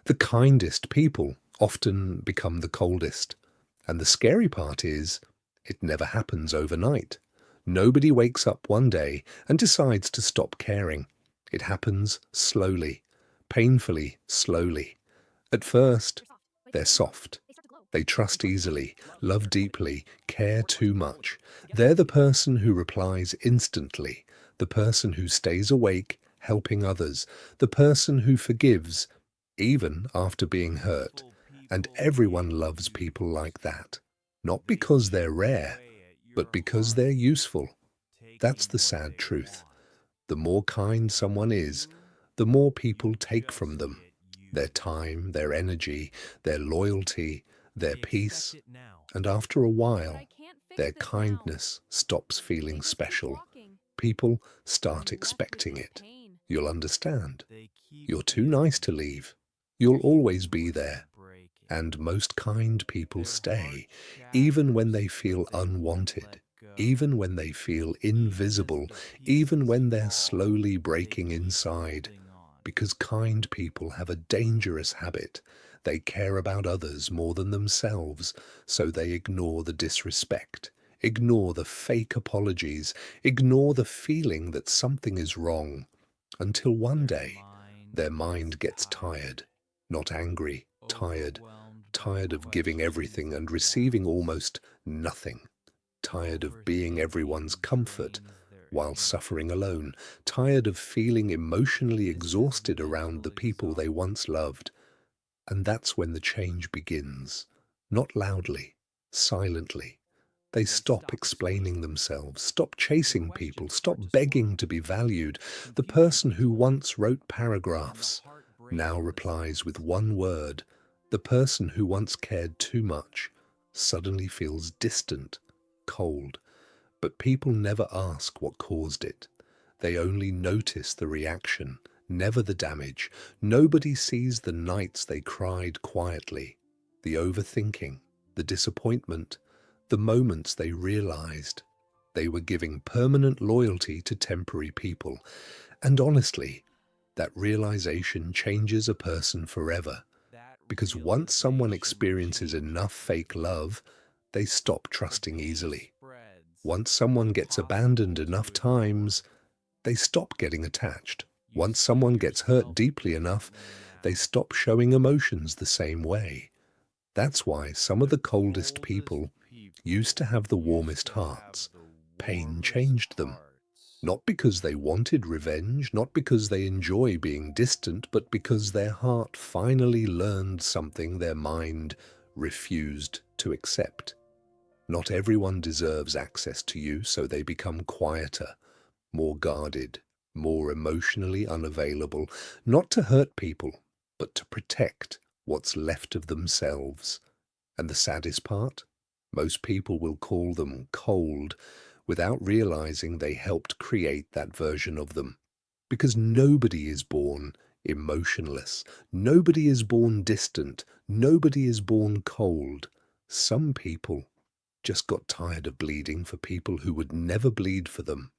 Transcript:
The kindest people often become the coldest. And the scary part is, it never happens overnight. Nobody wakes up one day and decides to stop caring. It happens slowly, painfully slowly. At first, they're soft. They trust easily, love deeply, care too much. They're the person who replies instantly, the person who stays awake, helping others, the person who forgives, even after being hurt. And everyone loves people like that. Not because they're rare, but because they're useful. That's the sad truth. The more kind someone is, the more people take from them. Their time, their energy, their loyalty, their peace. And after a while, their kindness stops feeling special. People start expecting it. You'll understand. You're too nice to leave. You'll always be there. And most kind people stay, even when they feel unwanted, even when they feel invisible, even when they're slowly breaking inside. Because kind people have a dangerous habit. They care about others more than themselves, so they ignore the disrespect, ignore the fake apologies, ignore the feeling that something is wrong, until one day their mind gets tired, not angry, tired, tired of giving everything and receiving almost nothing, tired of being everyone's comfort while suffering alone, tired of feeling emotionally exhausted around the people they once loved. And that's when the change begins. Not loudly, silently. They stop explaining themselves, stop chasing people, stop begging to be valued. The person who once wrote paragraphs now replies with one word. The person who once cared too much suddenly feels distant, cold. But people never ask what caused it. They only notice the reaction, never the damage. Nobody sees the nights they cried quietly, the overthinking, the disappointment, the moments they realized they were giving permanent loyalty to temporary people. And honestly, that realization changes a person forever. Because once someone experiences enough fake love, they stop trusting easily. Once someone gets abandoned enough times, they stop getting attached. Once someone gets hurt deeply enough, they stop showing emotions the same way. That's why some of the coldest people used to have the warmest hearts. Pain changed them. Not because they wanted revenge, not because they enjoy being distant, but because their heart finally learned something their mind refused to accept. Not everyone deserves access to you, so they become quieter, more guarded, more emotionally unavailable, not to hurt people, but to protect what's left of themselves. And the saddest part? Most people will call them cold without realizing they helped create that version of them. Because nobody is born emotionless. Nobody is born distant. Nobody is born cold. Some people just got tired of bleeding for people who would never bleed for them.